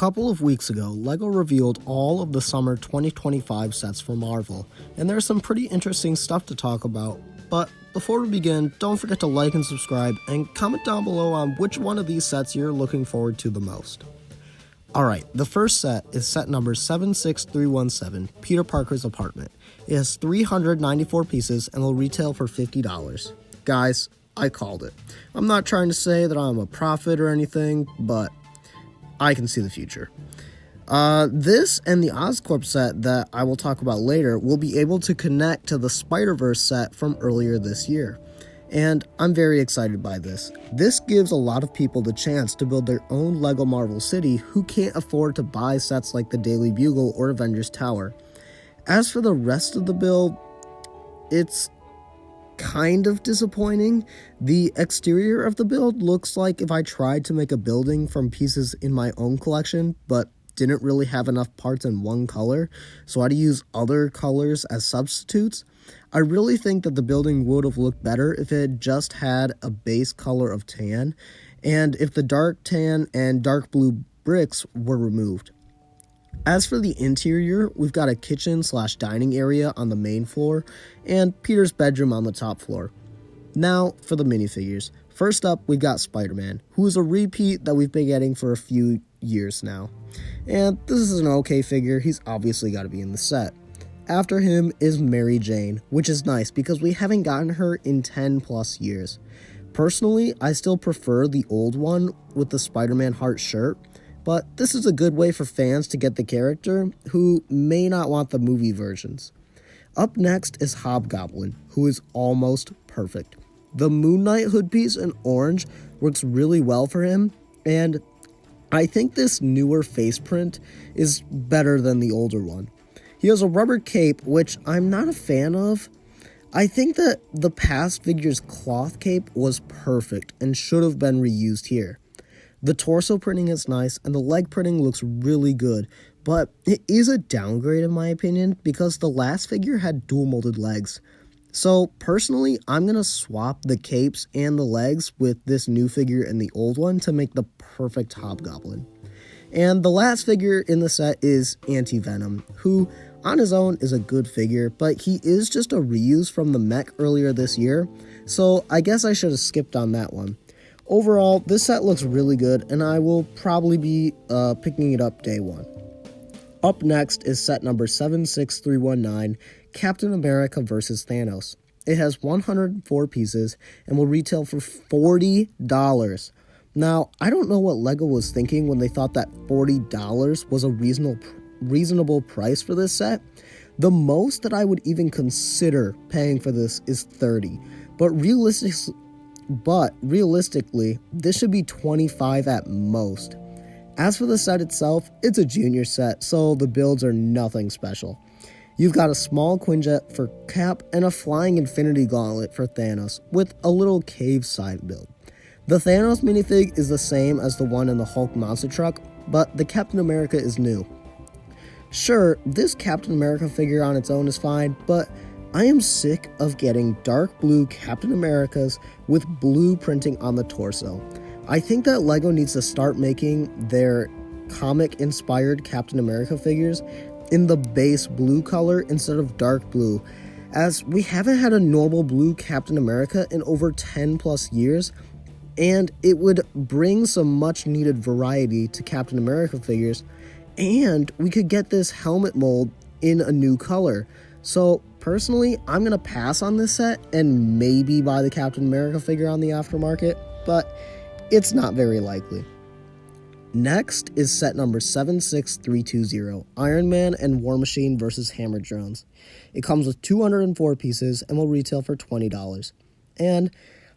couple of weeks ago, LEGO revealed all of the summer 2025 sets for Marvel, and there's some pretty interesting stuff to talk about. But before we begin, don't forget to like and subscribe, and comment down below on which one of these sets you're looking forward to the most. Alright, the first set is set number 76317, Peter Parker's Apartment. It has 394 pieces and will retail for $50. Guys, I called it. I'm not trying to say that I'm a prophet or anything, but I can see the future. This and the Oscorp set that I will talk about later will be able to connect to the Spider-Verse set from earlier this year. And I'm very excited by this. This gives a lot of people the chance to build their own LEGO Marvel City who can't afford to buy sets like the Daily Bugle or Avengers Tower. As for the rest of the build, it's kind of disappointing. The exterior of the build looks like if I tried to make a building from pieces in my own collection, but didn't really have enough parts in one color, so I had to use other colors as substitutes. I really think that the building would have looked better if it had just had a base color of tan, and if the dark tan and dark blue bricks were removed. As for the interior, we've got a kitchen/dining area on the main floor, and Peter's bedroom on the top floor. Now, for the minifigures. First up, we've got Spider-Man, who is a repeat that we've been getting for a few years now. And this is an okay figure, he's obviously got to be in the set. After him is Mary Jane, which is nice because we haven't gotten her in 10 plus years. Personally, I still prefer the old one with the Spider-Man heart shirt, but this is a good way for fans to get the character who may not want the movie versions. Up next is Hobgoblin, who is almost perfect. The Moon Knight hood piece in orange works really well for him, and I think this newer face print is better than the older one. He has a rubber cape, which I'm not a fan of. I think that the past figure's cloth cape was perfect and should have been reused here. The torso printing is nice, and the leg printing looks really good, but it is a downgrade in my opinion because the last figure had dual molded legs. So personally, I'm going to swap the capes and the legs with this new figure and the old one to make the perfect Hobgoblin. And the last figure in the set is Anti-Venom, who on his own is a good figure, but he is just a reuse from the mech earlier this year, so I guess I should have skipped on that one. Overall, this set looks really good, and I will probably be picking it up day one. Up next is set number 76319, Captain America vs. Thanos. It has 104 pieces and will retail for $40. Now, I don't know what LEGO was thinking when they thought that $40 was a reasonable price for this set. The most that I would even consider paying for this is $30, but realistically, this should be $25 at most. As for the set itself, it's a junior set, so the builds are nothing special. You've got a small Quinjet for Cap and a flying Infinity Gauntlet for Thanos, with a little cave side build. The Thanos minifig is the same as the one in the Hulk monster truck, but the Captain America is new. Sure, this Captain America figure on its own is fine, but I am sick of getting dark blue Captain Americas with blue printing on the torso. I think that LEGO needs to start making their comic-inspired Captain America figures in the base blue color instead of dark blue, as we haven't had a normal blue Captain America in over 10 plus years, and it would bring some much needed variety to Captain America figures, and we could get this helmet mold in a new color. So personally, I'm going to pass on this set and maybe buy the Captain America figure on the aftermarket, but it's not very likely. Next is set number 76320, Iron Man and War Machine vs. Hammer Drones. It comes with 204 pieces and will retail for $20. And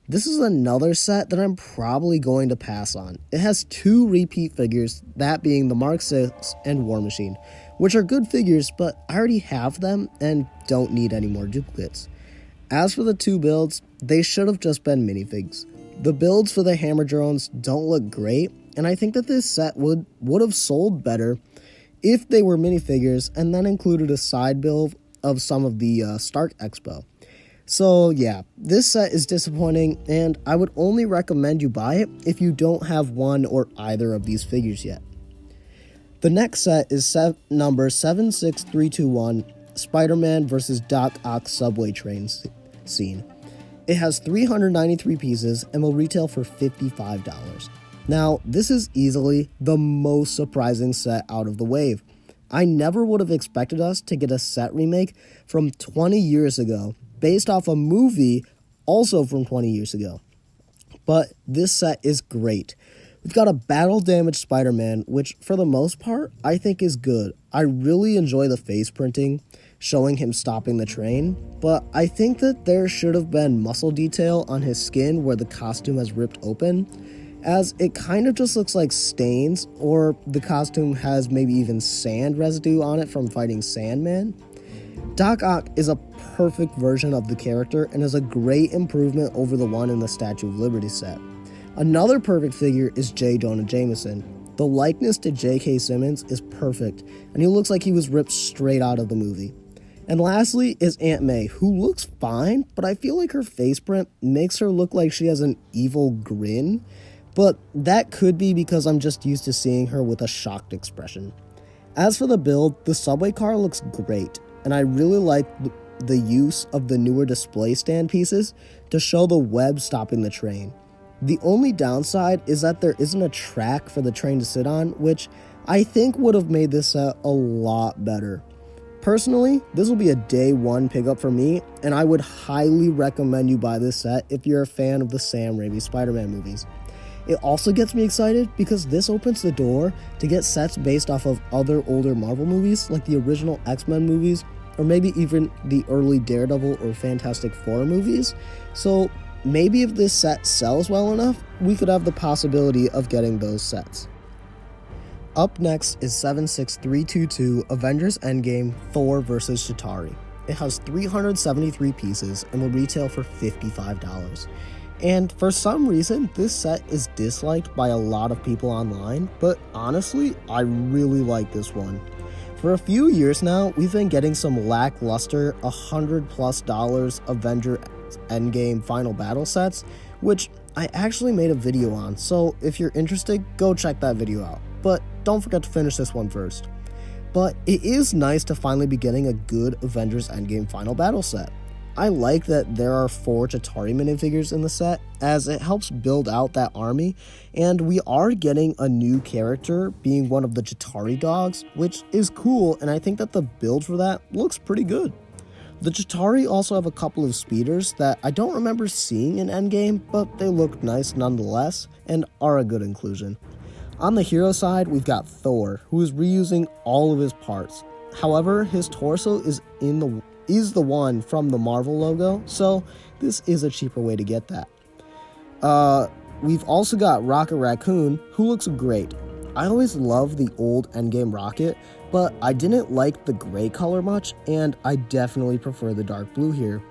this is another set that I'm probably going to pass on. It has two repeat figures, that being the Mark 6 and War Machine, which are good figures, but I already have them and don't need any more duplicates. As for the two builds, they should have just been minifigs. The builds for the Hammer Drones don't look great, and I think that this set would have sold better if they were minifigures and then included a side build of some of the Stark Expo. So yeah, this set is disappointing, and I would only recommend you buy it if you don't have one or either of these figures yet. The next set is number 76321, Spider-Man vs. Doc Ock subway train scene. It has 393 pieces and will retail for $55. Now, this is easily the most surprising set out of the wave. I never would have expected us to get a set remake from 20 years ago, based off a movie also from 20 years ago. But this set is great. We've got a battle-damaged Spider-Man, which for the most part, I think is good. I really enjoy the face printing, showing him stopping the train, but I think that there should have been muscle detail on his skin where the costume has ripped open, as it kind of just looks like stains, or the costume has maybe even sand residue on it from fighting Sandman. Doc Ock is a perfect version of the character and is a great improvement over the one in the Statue of Liberty set. Another perfect figure is J. Jonah Jameson. The likeness to J.K. Simmons is perfect, and he looks like he was ripped straight out of the movie. And lastly is Aunt May, who looks fine, but I feel like her face print makes her look like she has an evil grin, but that could be because I'm just used to seeing her with a shocked expression. As for the build, the subway car looks great, and I really like the use of the newer display stand pieces to show the web stopping the train. The only downside is that there isn't a track for the train to sit on, which I think would have made this set a lot better. Personally, this will be a day one pickup for me, and I would highly recommend you buy this set if you're a fan of the Sam Raimi Spider-Man movies. It also gets me excited because this opens the door to get sets based off of other older Marvel movies, like the original X-Men movies, or maybe even the early Daredevil or Fantastic Four movies. So maybe if this set sells well enough, we could have the possibility of getting those sets. Up next is 76322, Avengers Endgame, Thor vs. Chitauri. It has 373 pieces and will retail for $55. And for some reason, this set is disliked by a lot of people online, but honestly, I really like this one. For a few years now, we've been getting some lackluster $100+ Avengers Endgame Final Battle sets, which I actually made a video on, so if you're interested, go check that video out. But don't forget to finish this one first. But it is nice to finally be getting a good Avengers Endgame Final Battle set. I like that there are 4 Chitauri minifigures in the set, as it helps build out that army, and we are getting a new character being one of the Chitauri dogs, which is cool, and I think that the build for that looks pretty good. The Chitauri also have a couple of speeders that I don't remember seeing in Endgame, but they look nice nonetheless, and are a good inclusion. On the hero side, we've got Thor, who is reusing all of his parts. However, his torso is the one from the Marvel logo, so this is a cheaper way to get that. We've also got Rocket Raccoon, who looks great. I always loved the old Endgame Rocket, but I didn't like the gray color much, and I definitely prefer the dark blue here.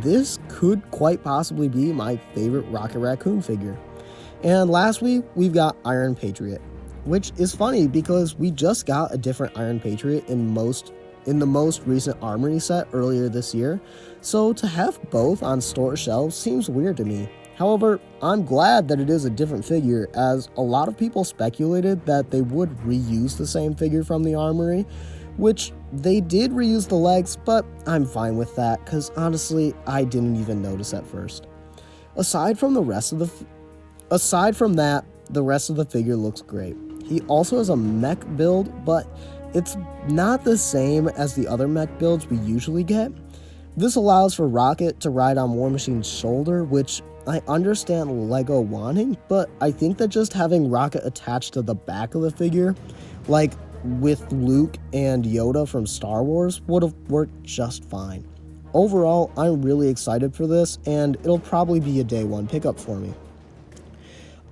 This could quite possibly be my favorite Rocket Raccoon figure. And lastly, we've got Iron Patriot, which is funny because we just got a different Iron Patriot in the most recent Armory set earlier this year, so to have both on store shelves seems weird to me. However, I'm glad that it is a different figure, as a lot of people speculated that they would reuse the same figure from the Armory, which they did reuse the legs, but I'm fine with that, because honestly, I didn't even notice at first. Aside from that, the rest of the figure looks great. He also has a mech build, but it's not the same as the other mech builds we usually get. This allows for Rocket to ride on War Machine's shoulder, which I understand LEGO wanting, but I think that just having Rocket attached to the back of the figure, like with Luke and Yoda from Star Wars, would have worked just fine. Overall, I'm really excited for this, and it'll probably be a day one pickup for me.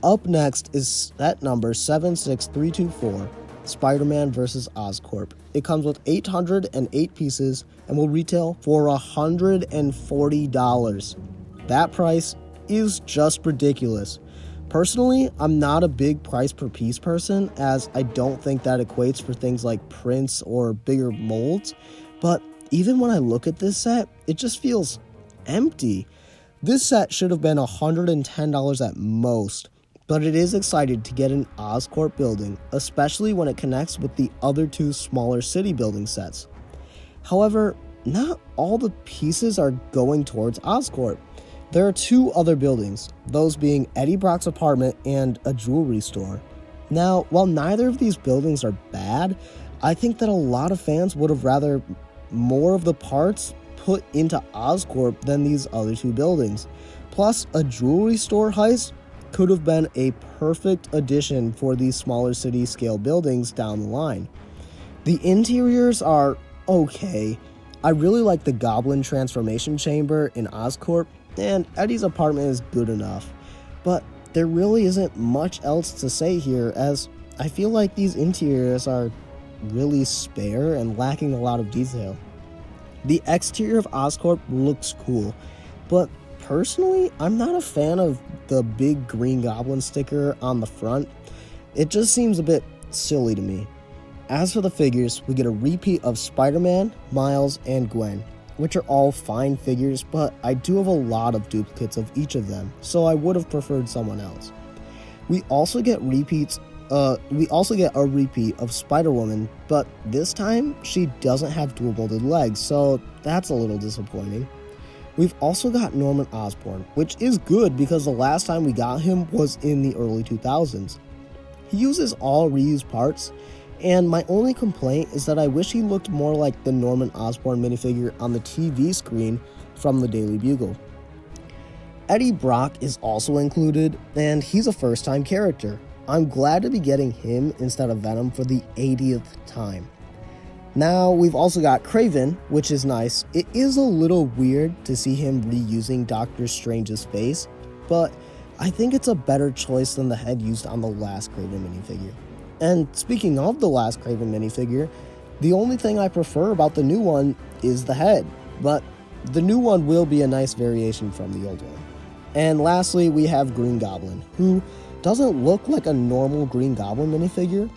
Up next is set number 76324, SpiderMan vs. Oscorp. It comes with 808 pieces and will retail for $140. That price is just ridiculous. Personally, I'm not a big price per piece person, as I don't think that equates for things like prints or bigger molds, but even when I look at this set, it just feels empty. This set should have been $110 at most, but it is excited to get an Oscorp building, especially when it connects with the other two smaller city building sets. However, not all the pieces are going towards Oscorp. There are two other buildings, those being Eddie Brock's apartment and a jewelry store. Now, while neither of these buildings are bad, I think that a lot of fans would have rather more of the parts put into Oscorp than these other two buildings. Plus, a jewelry store heist could have been a perfect addition for these smaller city scale buildings down the line. The interiors are okay. I really like the Goblin transformation chamber in Oscorp, and Eddie's apartment is good enough. But there really isn't much else to say here, as I feel like these interiors are really spare and lacking a lot of detail. The exterior of Oscorp looks cool, but personally, I'm not a fan of the big green goblin sticker on the front. It just seems a bit silly to me. As for the figures, we get a repeat of Spider-Man, Miles, and Gwen, which are all fine figures, but I do have a lot of duplicates of each of them, so I would have preferred someone else. We also get a repeat of Spider-Woman, but this time she doesn't have dual-molded legs, so that's a little disappointing. We've also got Norman Osborn, which is good because the last time we got him was in the early 2000s. He uses all reused parts, and my only complaint is that I wish he looked more like the Norman Osborn minifigure on the TV screen from the Daily Bugle. Eddie Brock is also included, and he's a first-time character. I'm glad to be getting him instead of Venom for the 80th time. Now, we've also got Kraven, which is nice. It is a little weird to see him reusing Doctor Strange's face, but I think it's a better choice than the head used on the last Kraven minifigure. And speaking of the last Kraven minifigure, the only thing I prefer about the new one is the head, but the new one will be a nice variation from the old one. And lastly, we have Green Goblin, who doesn't look like a normal Green Goblin minifigure.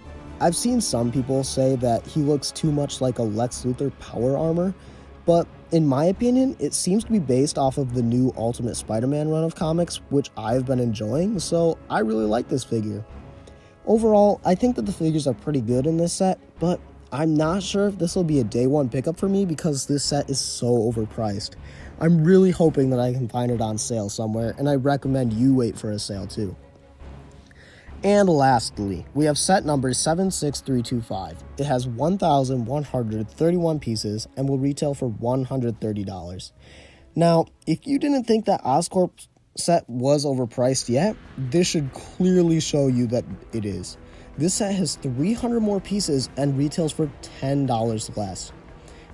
I've seen some people say that he looks too much like a Lex Luthor power armor, but in my opinion, it seems to be based off of the new Ultimate Spider-Man run of comics, which I've been enjoying, so I really like this figure. Overall, I think that the figures are pretty good in this set, but I'm not sure if this will be a day one pickup for me because this set is so overpriced. I'm really hoping that I can find it on sale somewhere, and I recommend you wait for a sale too. And lastly, we have set number 76325. It has 1,131 pieces and will retail for $130. Now, if you didn't think that Oscorp's set was overpriced yet, this should clearly show you that it is. This set has 300 more pieces and retails for $10 less.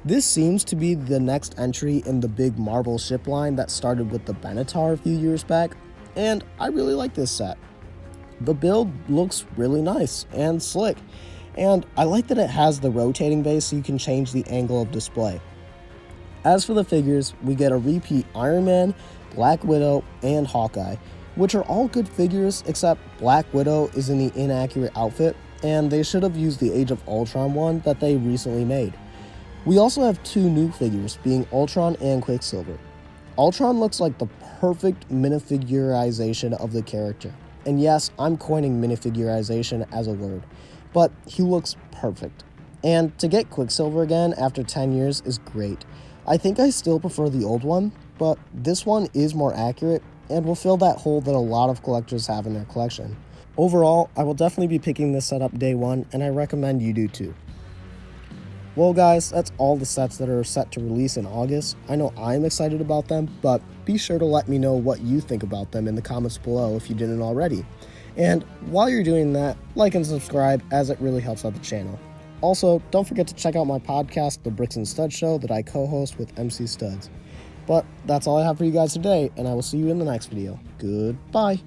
This seems to be the next entry in the big Marvel ship line that started with the Benatar a few years back, and I really like this set. The build looks really nice and slick, and I like that it has the rotating base so you can change the angle of display. As for the figures, we get a repeat Iron Man, Black Widow, and Hawkeye, which are all good figures except Black Widow is in the inaccurate outfit, and they should have used the Age of Ultron one that they recently made. We also have two new figures, being Ultron and Quicksilver. Ultron looks like the perfect minifigurization of the character. And yes, I'm coining minifigurization as a word, but he looks perfect. And to get Quicksilver again after 10 years is great. I think I still prefer the old one, but this one is more accurate and will fill that hole that a lot of collectors have in their collection. Overall, I will definitely be picking this set up day one, and I recommend you do too. Well guys, that's all the sets that are set to release in August. I know I'm excited about them, but be sure to let me know what you think about them in the comments below if you didn't already. And while you're doing that, like and subscribe as it really helps out the channel. Also, don't forget to check out my podcast, The Bricks and Studs Show, that I co-host with MC Studs. But that's all I have for you guys today, and I will see you in the next video. Goodbye!